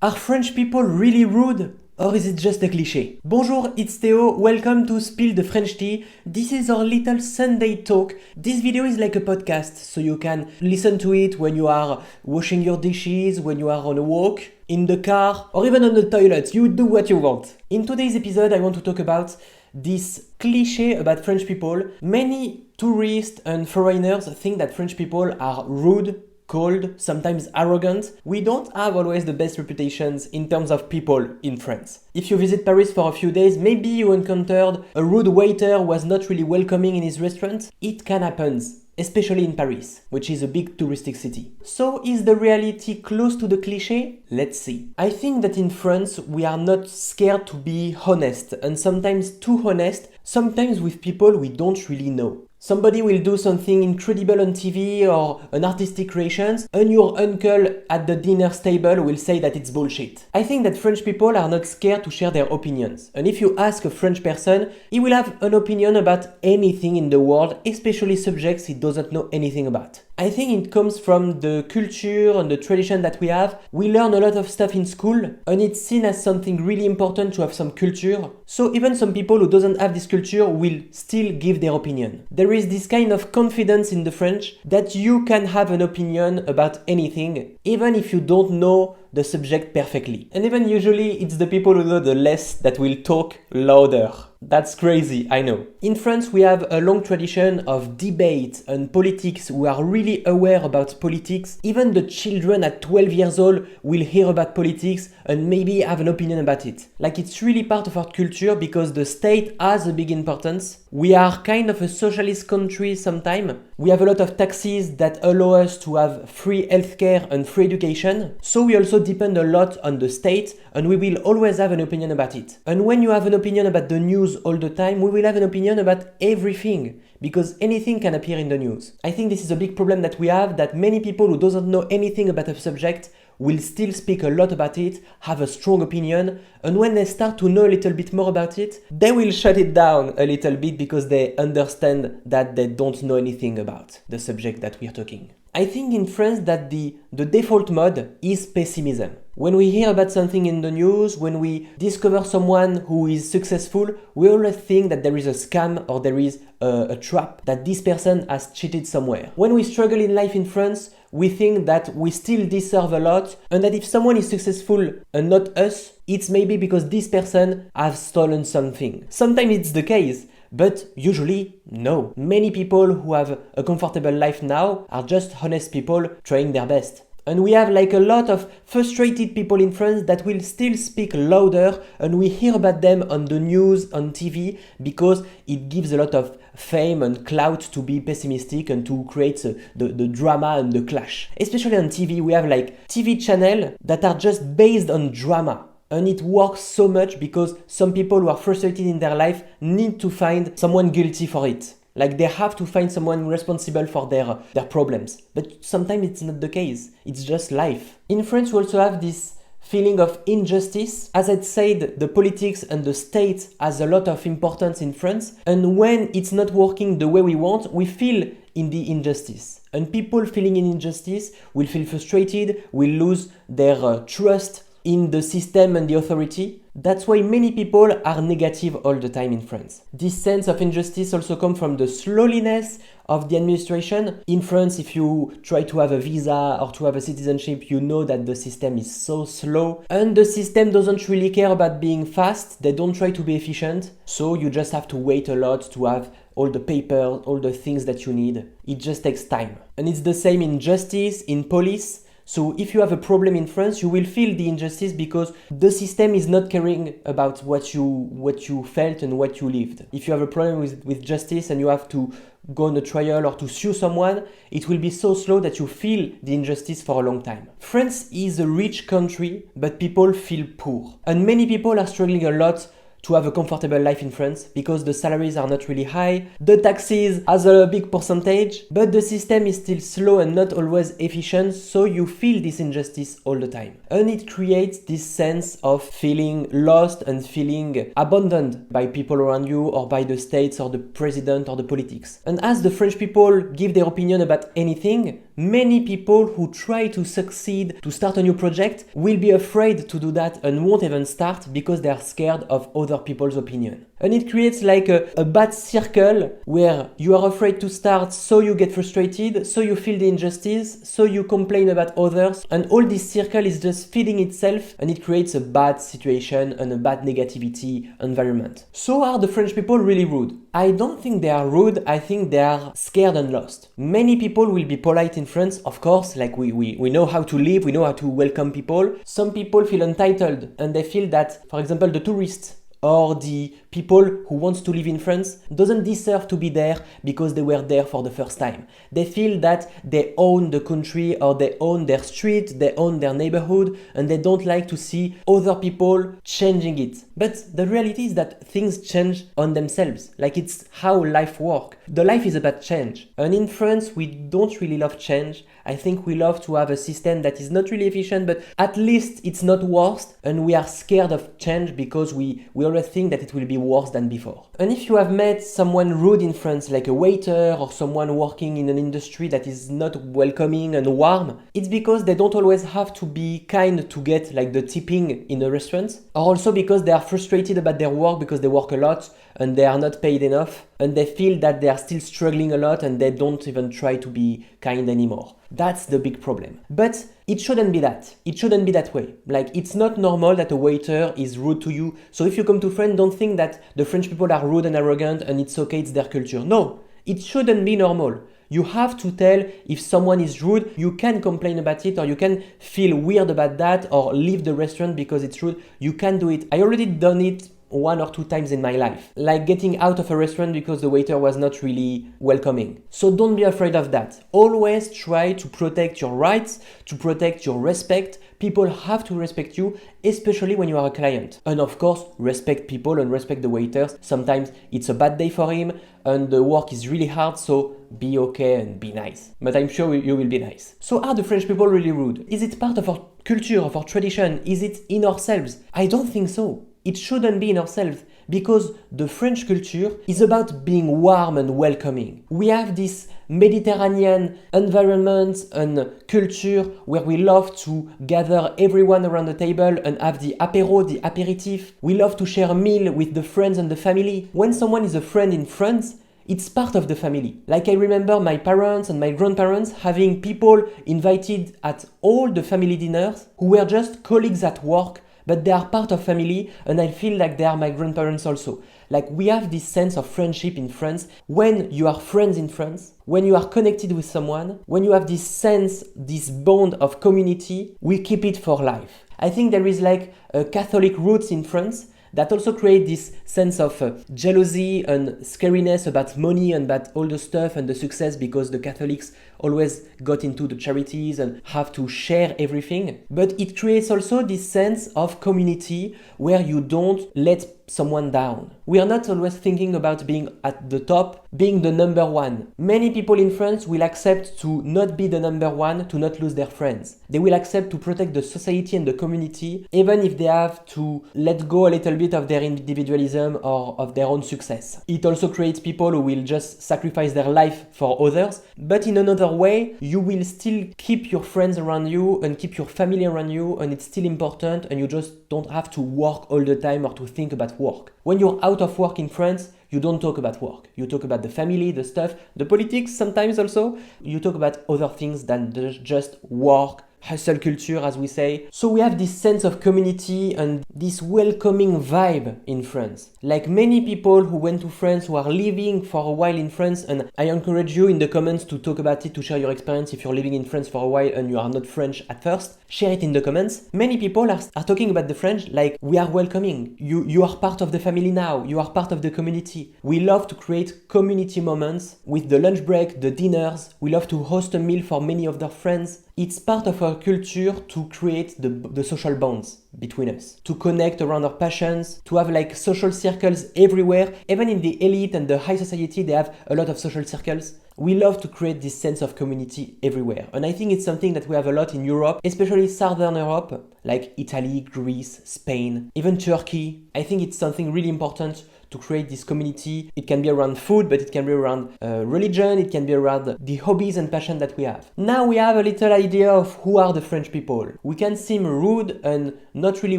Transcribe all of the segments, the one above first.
Are French people really rude? Or is it just a cliché? Bonjour, it's Théo, welcome to Spill the French Tea. This is our little Sunday talk. This video is like a podcast, so you can listen to it when you are washing your dishes, when you are on a walk, in the car, or even on the toilet. You do what you want. In today's episode, I want to talk about this cliché about French people. Many tourists and foreigners think that French people are rude, cold, sometimes arrogant. We don't have always the best reputations in terms of people in France. If you visit Paris for a few days, maybe you encountered a rude waiter who was not really welcoming in his restaurant. It can happen, especially in Paris, which is a big touristic city. So is the reality close to the cliché? Let's see. I think that in France we are not scared to be honest, and sometimes too honest, sometimes with people we don't really know. Somebody will do something incredible on TV or an artistic creation, and your uncle at the dinner table will say that it's bullshit. I think that French people are not scared to share their opinions. And if you ask a French person, he will have an opinion about anything in the world, especially subjects he doesn't know anything about. I think it comes from the culture and the tradition that we have. We learn a lot of stuff in school, and it's seen as something really important to have some culture. So even some people who doesn't have this culture will still give their opinion. There is this kind of confidence in the French that you can have an opinion about anything, even if you don't know the subject perfectly. And even usually it's the people who know the less that will talk louder. That's crazy, I know. In France, we have a long tradition of debate and politics. We are really aware about politics. Even the children at 12 years old will hear about politics and maybe have an opinion about it. Like, it's really part of our culture because the state has a big importance. We are kind of a socialist country sometimes. We have a lot of taxes that allow us to have free healthcare and free education. So we also depend a lot on the state, and we will always have an opinion about it. And when you have an opinion about the news all the time, we will have an opinion about everything, because anything can appear in the news. I think this is a big problem that we have, that many people who doesn't know anything about a subject will still speak a lot about it, have a strong opinion, and when they start to know a little bit more about it, they will shut it down a little bit because they understand that they don't know anything about the subject that we are talking. I think in France that the default mode is pessimism. When we hear about something in the news, when we discover someone who is successful, we always think that there is a scam or there is a trap, that this person has cheated somewhere. When we struggle in life in France, we think that we still deserve a lot, and that if someone is successful and not us, it's maybe because this person has stolen something. Sometimes it's the case, but usually, no. Many people who have a comfortable life now are just honest people trying their best. And we have like a lot of frustrated people in France that will still speak louder, and we hear about them on the news, on TV, because it gives a lot of fame and clout to be pessimistic and to create the drama and the clash. Especially on TV, we have like TV channels that are just based on drama. And it works so much because some people who are frustrated in their life need to find someone guilty for it. Like, they have to find someone responsible for their problems. But sometimes it's not the case. It's just life. In France, we also have this feeling of injustice. As I said, the politics and the state has a lot of importance in France. And when it's not working the way we want, we feel in the injustice. And people feeling in injustice will feel frustrated, will lose their trust in the system and the authority. That's why many people are negative all the time in France. This sense of injustice also comes from the slowness of the administration. In France, if you try to have a visa or to have a citizenship, you know that the system is so slow. And the system doesn't really care about being fast. They don't try to be efficient. So you just have to wait a lot to have all the papers, all the things that you need. It just takes time. And it's the same in justice, in police. So if you have a problem in France, you will feel the injustice because the system is not caring about what you felt and what you lived. If you have a problem with justice and you have to go on a trial or to sue someone, it will be so slow that you feel the injustice for a long time. France is a rich country, but people feel poor. And many people are struggling a lot to have a comfortable life in France because the salaries are not really high, the taxes has a big percentage, but the system is still slow and not always efficient, so you feel this injustice all the time. And it creates this sense of feeling lost and feeling abandoned by people around you or by the states or the president or the politics. And as the French people give their opinion about anything, Many people who try to succeed to start a new project will be afraid to do that and won't even start because they are scared of other people's opinion. And it creates like a bad circle where you are afraid to start, so you get frustrated, so you feel the injustice, so you complain about others, and all this circle is just feeding itself and it creates a bad situation and a bad negativity environment. So are the French people really rude? I don't think they are rude, I think they are scared and lost. Many people will be polite in France, of course, like we know how to live, we know how to welcome people. Some people feel entitled and they feel that, for example, the tourists or the people who want to live in France doesn't deserve to be there because they were there for the first time. They feel that they own the country or they own their street, they own their neighborhood, and they don't like to see other people changing it. But the reality is that things change on themselves, like it's how life works. The life is about change. And in France, we don't really love change. I think we love to have a system that is not really efficient, but at least it's not worse, and we are scared of change because we always think that it will be worse than before. And if you have met someone rude in France, like a waiter or someone working in an industry that is not welcoming and warm, it's because they don't always have to be kind to get like the tipping in a restaurant, or also because they are frustrated about their work because they work a lot and they are not paid enough, and they feel that they are still struggling a lot and they don't even try to be kind anymore. That's the big problem. But it shouldn't be that. It shouldn't be that way. Like, it's not normal that a waiter is rude to you. So if you come to France, don't think that the French people are rude and arrogant and it's okay, it's their culture. No, it shouldn't be normal. You have to tell if someone is rude. You can complain about it, or you can feel weird about that, or leave the restaurant because it's rude. You can do it. I already done it 1 or 2 times in my life, like getting out of a restaurant because the waiter was not really welcoming. So don't be afraid of that. Always try to protect your rights, to protect your respect. People have to respect you, especially when you are a client. And of course, respect people and respect the waiters. Sometimes it's a bad day for him and the work is really hard, so be okay and be nice. But I'm sure you will be nice. So are the French people really rude? Is it part of our culture, of our tradition? Is it in ourselves? I don't think so. It shouldn't be in ourselves, because the French culture is about being warm and welcoming. We have this Mediterranean environment and culture where we love to gather everyone around the table and have the apéro, the apéritif. We love to share a meal with the friends and the family. When someone is a friend in France, it's part of the family. Like, I remember my parents and my grandparents having people invited at all the family dinners who were just colleagues at work, but they are part of family, and I feel like they are my grandparents also. Like, we have this sense of friendship in France. When you are friends in France, when you are connected with someone, when you have this sense, this bond of community, we keep it for life. I think there is like a Catholic roots in France that also create this sense of jealousy and scariness about money and about all the stuff and the success, because the Catholics always got into the charities and have to share everything. But it creates also this sense of community where you don't let someone down. We are not always thinking about being at the top, being the number one. Many people in France will accept to not be the number one, to not lose their friends. They will accept to protect the society and the community, even if they have to let go a little bit of their individualism or of their own success. It also creates people who will just sacrifice their life for others, but in another way, you will still keep your friends around you and keep your family around you, and it's still important, and you just don't have to work all the time or to think about work. When you're out of work in France, you don't talk about work. You talk about the family, the stuff, the politics sometimes also. You talk about other things than just work, hustle culture, as we say. So we have this sense of community and this welcoming vibe in France. Like many people who went to France, who are living for a while in France, and I encourage you in the comments to talk about it, to share your experience if you're living in France for a while and you are not French at first. Share it in the comments. Many people are talking about the French like we are welcoming. You are part of the family now. You are part of the community. We love to create community moments with the lunch break, the dinners. We love to host a meal for many of their friends. It's part of our culture to create the social bonds between us, to connect around our passions, to have like social circles everywhere. Even in the elite and the high society, they have a lot of social circles. We love to create this sense of community everywhere. And I think it's something that we have a lot in Europe, especially Southern Europe, like Italy, Greece, Spain, even Turkey. I think it's something really important to create this community. It can be around food, but it can be around religion, it can be around the hobbies and passion that we have. Now we have a little idea of who are the French people. We can seem rude and not really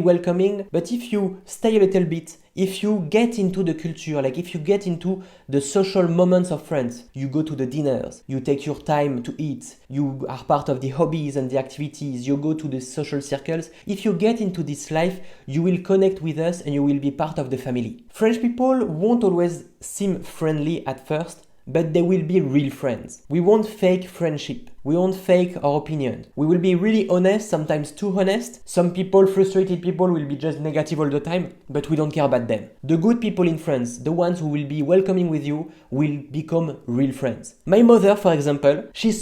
welcoming, but if you stay a little bit, if you get into the culture, like if you get into the social moments of France, you go to the dinners, you take your time to eat, you are part of the hobbies and the activities, you go to the social circles. If you get into this life, you will connect with us and you will be part of the family. French people won't always seem friendly at first, but they will be real friends. We won't fake friendship. We won't fake our opinion. We will be really honest, sometimes too honest. Some people, frustrated people, will be just negative all the time, but we don't care about them. The good people in France, the ones who will be welcoming with you, will become real friends. My mother, for example, she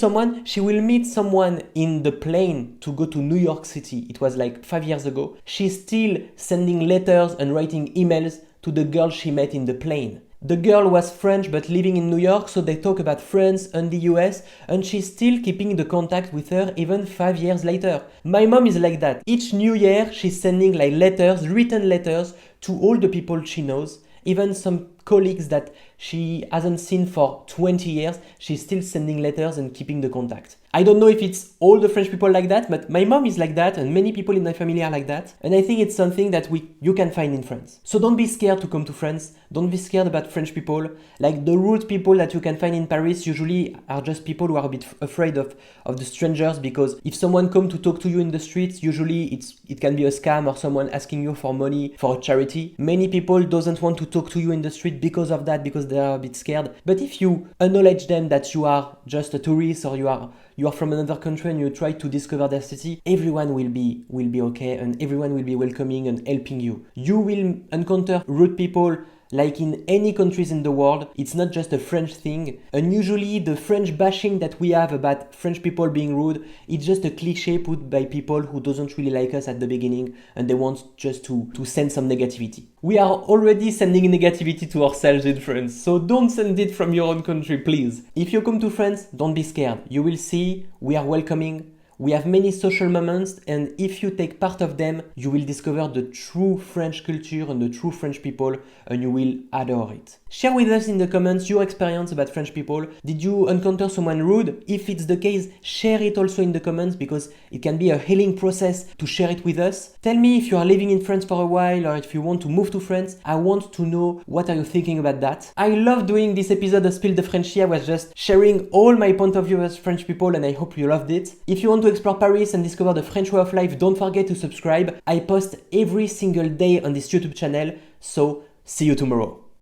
will meet someone in the plane to go to New York City. It was like 5 years ago. She's still sending letters and writing emails to the girl she met in the plane. The girl was French but living in New York, so they talk about France and the US, and she's still keeping the contact with her even 5 years later. My mom is like that. Each new year she's sending like letters, written letters, to all the people she knows, even some colleagues that she hasn't seen for 20 years, she's still sending letters and keeping the contact. I don't know if it's all the French people like that, but my mom is like that and many people in my family are like that. And I think it's something that you can find in France. So don't be scared to come to France. Don't be scared about French people. Like the rude people that you can find in Paris usually are just people who are a bit afraid of the strangers, because if someone comes to talk to you in the streets, usually it can be a scam or someone asking you for money for a charity. Many people doesn't want to talk to you in the street because of that, because they are a bit scared. But if you acknowledge them that you are just a tourist or you are from another country and you try to discover their city, everyone will be okay and everyone will be welcoming and helping you. You will encounter rude people like in any countries in the world. It's not just a French thing. And usually the French bashing that we have about French people being rude, it's just a cliche put by people who doesn't really like us at the beginning and they want just to send some negativity. We are already sending negativity to ourselves in France, so don't send it from your own country, please. If you come to France, don't be scared. You will see we are welcoming. We have many social moments, and if you take part of them, you will discover the true French culture and the true French people, and you will adore it. Share with us in the comments your experience about French people. Did you encounter someone rude? If it's the case, share it also in the comments, because it can be a healing process to share it with us. Tell me if you are living in France for a while or if you want to move to France. I want to know what are you thinking about that. I love doing this episode of Spill the Frenchie. I was just sharing all my point of view as French people, and I hope you loved it. If you want to explore Paris and discover the French way of life, don't forget to subscribe. I post every single day on this YouTube channel, so see you tomorrow.